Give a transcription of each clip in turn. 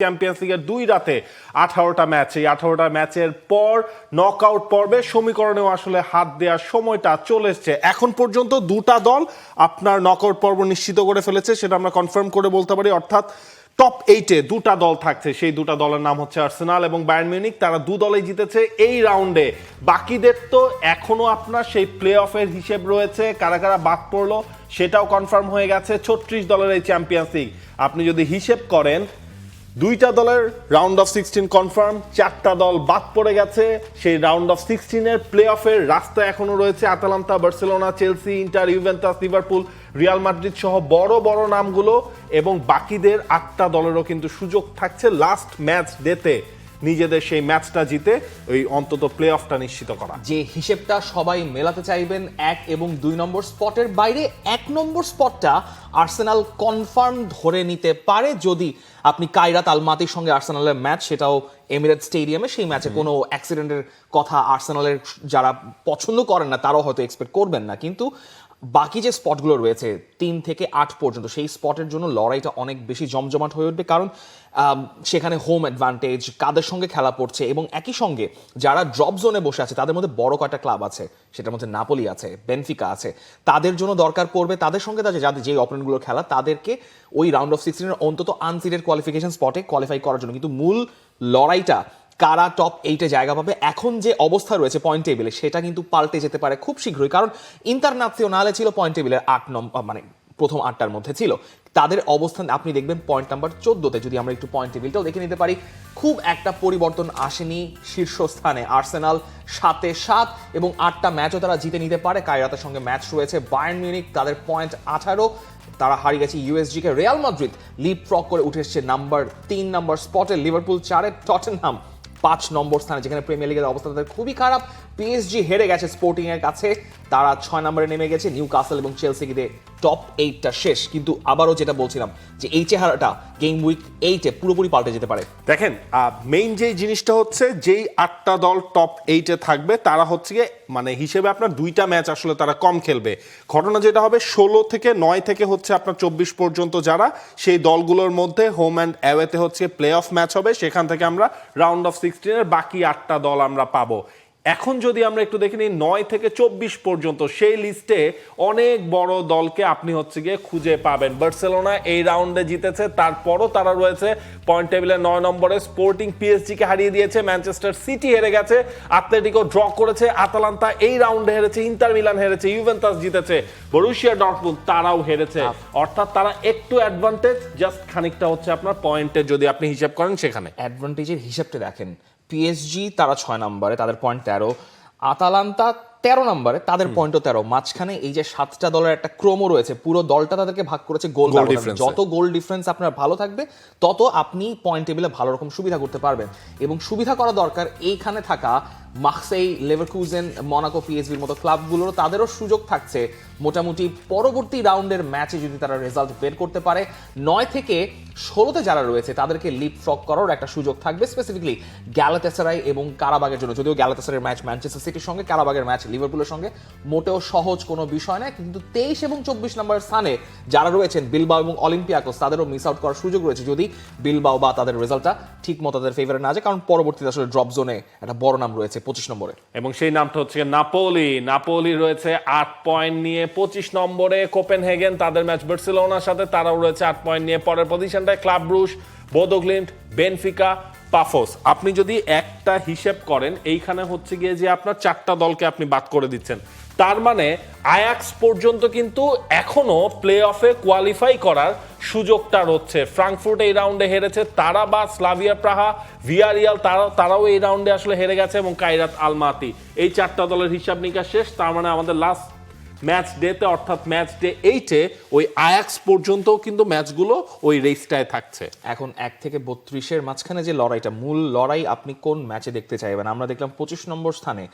Champions লিগের 2 রাতে 18টা match, এই 18টা ম্যাচের পর নকআউট পর্বে সমীকরণেও আসলে হাত দেওয়ার সময়টা চলে এসছে। এখন পর্যন্ত দুটা দল আপনার নকআউট পর্ব নিশ্চিত করে ফেলেছে, সেটা আমরা কনফার্ম করে বলতে পারি। অর্থাৎ টপ 8-এ দুটা দল থাকছে, সেই দুটা দলের নাম হচ্ছে আর্সেনাল এবং বায়ার্ন মিউনিখ। তারা দু দলেই জিতেছে এই রাউন্ডে। বাকিদের তো এখনো আপনার সেই প্লে অফের হিসেব রয়েছে, কারা কারা বাদ পড়লো সেটাও কনফার্ম হয়ে গেছে। 36 দলের এই চ্যাম্পিয়ন্স লিগ আপনি যদি হিসেব করেন, দুইটা দলের রাউন্ড অফ 16 কনফার্ম, 4টা দল বাদ পড়ে গেছে। সেই রাউন্ড অফ 16-এর প্লে অফের রাস্তা এখনো রয়েছে Atalanta, Barcelona, Chelsea, inter, Juventus, Liverpool, Real Madrid সহ বড় বড় নামগুলো, এবং বাকিদের 8টা দলেরও কিন্তু সুযোগ থাকছে লাস্ট ম্যাচ ডেতে নিজেদের সেই ম্যাচটা জিতে ওই অন্তত প্লে অফটা নিশ্চিত করা। যে হিসেবটা সবাই মেলাতে চাইবেন 1 এবং 2 নম্বর স্পটের বাইরে, 1 নম্বর স্পটটা আর্সেনাল কনফার্ম ধরে নিতে পারে যদি আপনি কাইরাত আলমাতির সঙ্গে আর্সেনালের ম্যাচ, সেটাও এমিরেটস স্টেডিয়ামে, সেই ম্যাচে কোনো অ্যাক্সিডেন্টের কথা আর্সেনালের যারা পছন্দ করেন না তারাও হয়তো এক্সপেক্ট করবেন না। কিন্তু বাকি যে স্পটগুলো রয়েছে 3 থেকে 8 পর্যন্ত, সেই স্পটের জন্য লড়াইটা অনেক বেশি জমজমাট হয়ে উঠবে, কারণ সেখানে হোম অ্যাডভান্টেজ, কাদের সঙ্গে খেলা পড়ছে, এবং একই সঙ্গে যারা ড্রপ জোনে বসে আছে তাদের মধ্যে বড় কয়েকটা ক্লাব আছে, সেটার মধ্যে নাপোলি আছে, বেনফিকা আছে, তাদের জন্য দরকার পড়বে তাদের সঙ্গে যাদের যে অপোনেন্টগুলো খেলা তাদেরকে ওই রাউন্ড অফ 16-এর অন্তত আনসিডেড কোয়ালিফিকেশন স্পটে কোয়ালিফাই করার জন্য। কিন্তু মূল লড়াইটা কারা টপ 8-এ জায়গা পাবে, এখন যে অবস্থা রয়েছে পয়েন্ট টেবিলে সেটা কিন্তু পাল্টে যেতে পারে খুব শীঘ্রই, কারণ ইন্টারন্যাশনালে ছিল পয়েন্ট টেবিলের 8 নম্বর, মানে প্রথম 8টার মধ্যে ছিল। তাদের অবস্থান আপনি দেখবেন পয়েন্ট নাম্বার 14-তে। যদি আমরা একটু পয়েন্ট টেবিলটাও দেখে নিতে পারি, খুব একটা পরিবর্তন আসেনি। শীর্ষস্থানে আর্সেনাল 7-এ 7 এবং 8টা ম্যাচও তারা জিতে নিতে পারে। কায়রাতের সঙ্গে ম্যাচ রয়েছে। বায়ার্ন মিউনিখ, তাদের পয়েন্ট 18, তারা হারিয়ে গেছে ইউএসজি কে। রিয়াল মাদ্রিদ লিপ ফ্রগ করে উঠে এসছে নাম্বার 3 নম্বর স্পটে। লিভারপুল 4-এ, টটেনহাম 5 নম্বর স্থানে, যেখানে প্রিমিয়ার লিগের অবস্থা তাদের খুবই খারাপ। পিএসজি হেরে গেছে স্পোর্টিং এর কাছে, তারা 6 নম্বরে নেমে গেছে। নিউকাসল এবং চেলসি গিয়ে টপ 8টা শেষ। কিন্তু আবারও যেটা বলছিলাম যে এই চেহারাটা গেম উইক 8-এ পুরোপুরি পাল্টে যেতে পারে। দেখেন, মেইন যে জিনিসটা হচ্ছে যেই 8টা দল টপ 8-এ থাকবে তারা হচ্ছে গিয়ে মানে হিসেবে আপনার 2টা ম্যাচ আসলে তারা কম খেলবে। ঘটনা যেটা হবে 16 থেকে 9 থেকে হচ্ছে আপনার 24 পর্যন্ত যারা সেই দলগুলোর মধ্যে হোম অ্যান্ড অ্যাওয়েতে হচ্ছে প্লে অফ ম্যাচ হবে, সেখান থেকে আমরা রাউন্ড অফ 16-এর বাকি 8টা দল আমরা পাবো। এখন যদি আমরা একটু দেখে নিই 9 থেকে 24 পর্যন্ত, সেই লিস্টে অনেক বড় দলকে আপনি হচ্ছে গিয়ে খুঁজে পাবেন। বার্সেলোনা এই রাউন্ডে জিতেছে, তারপরও তারা রয়েছে পয়েন্ট টেবিলে 9 নম্বরে। স্পোর্টিং পিএসজি কে হারিয়ে দিয়েছে, ম্যানচেস্টার সিটি হেরে গেছে, আতলেটিকো ড্র করেছে, আতালান্তা এই রাউন্ডে হেরেছে, ইন্টার মিলান হেরেছে, ইউভেন্টাস জিতেছে, বরুসিয়া ডর্টমুন্ড তারাও হেরেছে। অর্থাৎ তারা একটু অ্যাডভান্টেজ, জাস্ট খানিকটা হচ্ছে আপনার পয়েন্টে যদি আপনি হিসাব করেন সেখানে। অ্যাডভান্টেজের হিসাবটা দেখেন, পিএসজি তারা 6 নম্বরে, তাদের পয়েন্ট 13, আতালান্তা 13 নম্বরে, তাদের পয়েন্টও 13। মাঝখানে এই যে 7টা দলের একটা ক্রমও রয়েছে, পুরো দলটা তাদেরকে ভাগ করেছে গোল ডিফারেন্স। যত গোল ডিফারেন্স আপনার ভালো থাকবে তত আপনি পয়েন্ট টেবিলে ভালো রকম সুবিধা করতে পারবেন, এবং সুবিধা করা দরকার এইখানে থাকা মার্সেই, লেভারকুজেন, মনাকো, পিএসভির মতো ক্লাবগুলোরও তাদেরও সুযোগ থাকছে মোটামুটি পরবর্তী রাউন্ডের ম্যাচে যদি তারা রেজাল্ট বের করতে পারে। 9 থেকে 16-তে যারা রয়েছে তাদেরকে লিপ ফ্রগ করার একটা সুযোগ থাকবে, স্পেসিফিকলি গ্যালাতাসারাই এবং কারাবাগের জন্য। যদিও গ্যালাতাসারাইয়ের ম্যাচ ম্যানচেস্টার সিটির সঙ্গে, কারাবাগের ম্যাচ লিভারপুলের সঙ্গে, মোটেও সহজ কোনো বিষয় নয়। কিন্তু 23 এবং 24 নম্বর স্থানে যারা রয়েছেন বিলবাও এবং অলিম্পিয়াকোস, তাদেরও মিস আউট করার সুযোগ রয়েছে যদি বিলবাও বা তাদের রেজাল্টটা ঠিক মতো তাদের ফেভারে না যায়, কারণ পরবর্তীতে আসলে ড্রপ জোনে একটা বড় নাম রয়েছে 25 নম্বরে, এবং সেই নামটা হচ্ছে নাপোলি। নাপোলি রয়েছে 8 পয়েন্ট নিয়ে 25 নম্বরে। কোপেনহেগেন তাদের ম্যাচ বার্সেলোনার সাথে, তারাও রয়েছে 8 পয়েন্ট নিয়ে পরের পজিশনটায়। Club Brugge, Bodo Glimt, Benfica, Pafos. আপনি যদি একটা হিসেব করেন, এইখানে হচ্ছে গিয়ে যে আপনার 4টা দলকে আপনি বাদ করে দিচ্ছেন, তার মানে আয়াক্স পর্যন্ত কিন্তু এখনো প্লে অফে কোয়ালিফাই করার সুযোগটা রয়েছে। ফ্রাঙ্কফুর্ট এই রাউন্ডে হেরেছে, তারা বা স্লাভিয়া প্রাহা, ভিয়ারিয়াল তারাও এই রাউন্ডে আসলে হেরে গেছে, এবং কাইরাত আলমাতি। এই 4টা দলের হিসাব নিকাশ শেষ। তার মানে আমাদের লাস্ট ম্যাচ ডেতে, অর্থাৎ ম্যাচ ডে 8-এ ওই আয়াক্স পর্যন্তও কিন্তু ম্যাচগুলো ওই রেসটায় থাকছে। এখন 1 থেকে 32-এর মাঝখানে যে লড়াইটা, মূল লড়াই আপনি কোন ম্যাচে দেখতে চাইবেন? আমরা দেখলাম 25 নম্বর স্থানে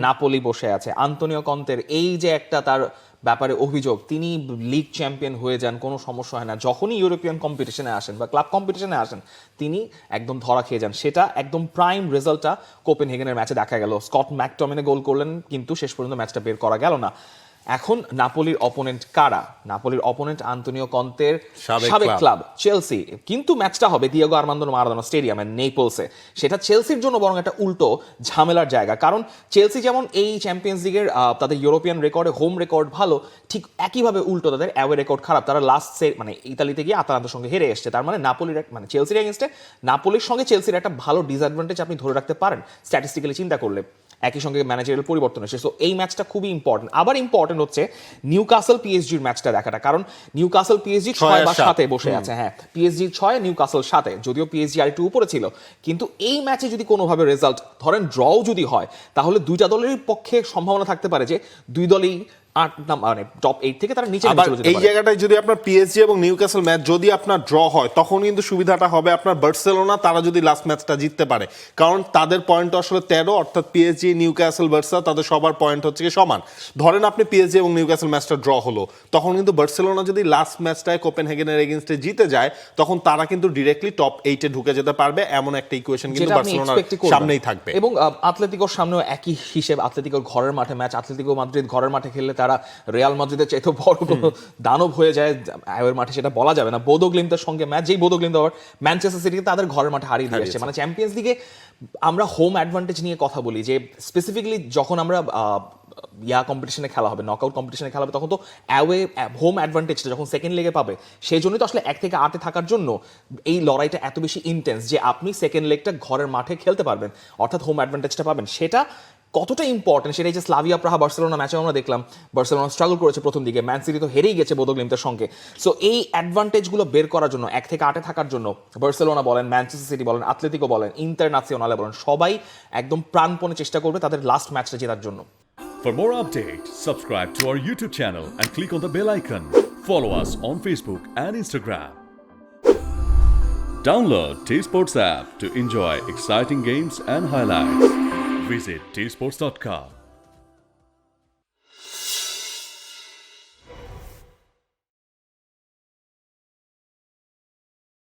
নাপোলি বসে আছে। আন্তোনিও কন্তের এই যে একটা তার ব্যাপারে অভিযোগ, তিনি লিগ চ্যাম্পিয়ন হয়ে যান, কোনো সমস্যা হয় না, যখনই ইউরোপিয়ান কম্পিটিশনে আসেন বা ক্লাব কম্পিটিশনে আসেন তিনি একদম ধরা খেয়ে যান। সেটা একদম প্রাইম রেজাল্টটা কোপেনহেগেনের ম্যাচে দেখা গেল। স্কট ম্যাকটমিনে গোল করলেন, কিন্তু শেষ পর্যন্ত ম্যাচটা বের করা গেল না। এখন নাপোলির অপোনেন্ট কারা? নাপোলির অপোনেন্ট আন্তোনিও কন্তের সাবেক সাবেক ক্লাব। ক্লাব চেলসি, কিন্তু ম্যাচটা হবে দিয়েগো আর্মান্দো মারাদোনা স্টেডিয়ামে নেপলসে। সেটা চেলসির জন্য বরং একটা উল্টো ঝামেলার জায়গা, কারণ চেলসি যেমন এই চ্যাম্পিয়ন্স লিগের তাদের ইউরোপিয়ান রেকর্ডে হোম রেকর্ড ভালো, ঠিক একইভাবে উল্টো তাদের অ্যাওয়ে রেকর্ড খারাপ। তারা লাস্ট মানে ইতালিতে গিয়ে আতালান্তার সঙ্গে হেরে এসছে। তার মানে নাপোলির মানে চেলসির এগেনস্টে নাপোলির সঙ্গে চেলসির একটা ভালো ডিসঅ্যাডভান্টেজ আপনি ধরে রাখতে পারেন স্ট্যাটিস্টিক্যালি চিন্তা করলে। একই সঙ্গে ম্যানেজারিয়াল পরিবর্তন এসে, সো এই ম্যাচটা খুবই ইম্পর্টেন্ট। আবার ইম্পর্টেন্ট হচ্ছে নিউকাসল পিএসজির ম্যাচটা দেখাটা, কারণ নিউকাসল পিএসজি 6 বা 7 বসে আছে। হ্যাঁ, পিএসজি 6, নিউকাসল 7, যদিও পিএসজি আর একটু উপরে ছিল। কিন্তু এই ম্যাচে যদি কোনোভাবে রেজাল্ট ধরেন ড্রও যদি হয়, তাহলে দুইটা দলেরই পক্ষে সম্ভাবনা থাকতে পারে যে দুই দলই 8 মানে টপ 8 থেকে তারা নিচে আবার চলে যেতে এই পারে। জায়গাটায় যদি আপনার পিএসজি এবং নিউক্যাসল ম্যাচ যদি আপনার ড্র হয়, তখন কিন্তু সুবিধাটা হবে আপনার বার্সেলোনা, তারা যদি লাস্ট ম্যাচটা জিততে পারে, কারণ তাদের পয়েন্ট আসলে 13, অর্থাৎ পিএসজি, নিউক্যাসল, বার্সা তাদের সবার পয়েন্ট হচ্ছে কি সমান। ধরেন আপনি পিএসজি এবং নিউক্যাসল ম্যাচটা ড্র হলো, তখন কিন্তু বার্সেলোনা যদি লাস্ট ম্যাচটায় কোপেনহেগেনের এগেইনস্টে জিতে যায়, তখন তারা কিন্তু ডিরেক্টলি টপ 8-এ ঢুকে যেতে পারবে। এমন একটা ইকুয়েশন কিন্তু যেটা আপনি বার্সেলোনার expect-ই করবেন। সামনেই থাকবে। এবং আতলেতিকোর সামনেও একই হিসেব। আতলেতিকোর ঘরের মাঠে ম্যাচ, আতলেতিকো মাদ্রিদ ঘরের মাঠে খেললে তারা রিয়াল মাদ্রিদের চাইতে বড় কোনো দানব হয়ে যায় আয়ের মাঠে, সেটা বলা যাবে না। বোদো গ্লিমতের সঙ্গে ম্যাচ, যেই বোদো গ্লিমত আবার ম্যানচেস্টার সিটিকে তাদের ঘরের মাঠে হারিয়ে দিয়েছে। মানে চ্যাম্পিয়ন্স লিগে আমরা হোম অ্যাডভান্টেজ নিয়ে কথা বলি, যে স্পেসিফিকলি যখন আমরা কম্পিটিশনে খেলা হবে, নকআউট কম্পিটিশনে খেলা হবে, তখন তো অ্যাওয়ে হোম অ্যাডভান্টেজটা যখন সেকেন্ড লেগে পাবে, সেই জন্যই তো আসলে 1 থেকে 8-এ থাকার জন্য এই লড়াইটা এত বেশি ইন্টেন্স, যে আপনি সেকেন্ড লেগটা ঘরের মাঠে খেলতে পারবেন, অর্থাৎ হোম অ্যাডভান্টেজটা পাবেন। সেটা কতটা ইম্পর্টেন্ট সেটাই যে স্লাভিয়া প্রাহা বার্সেলোনা ম্যাচে আমরা দেখলাম বার্সেলোনা স্ট্রাগল করেছে প্রথম দিকে, ম্যান সিটি তো হেরেই গেছে বোদো গ্লিমতের সঙ্গে। সো এই অ্যাডভান্টেজগুলো বের করার জন্য 1 থেকে 8-এ থাকার জন্য বার্সেলোনা বলেন, ম্যানচেস্টার সিটি বলেন, আতলেতিকো বলেন, ইন্টারন্যাশনালে বলেন, সবাই একদম প্রাণপণে চেষ্টা করবে তাদের লাস্ট ম্যাচটা জেতার জন্য। For more updates, subscribe to our YouTube channel and click on the bell icon. Follow us on Facebook and Instagram. Download T Sports app to enjoy exciting games and highlights. Visit tsports.com.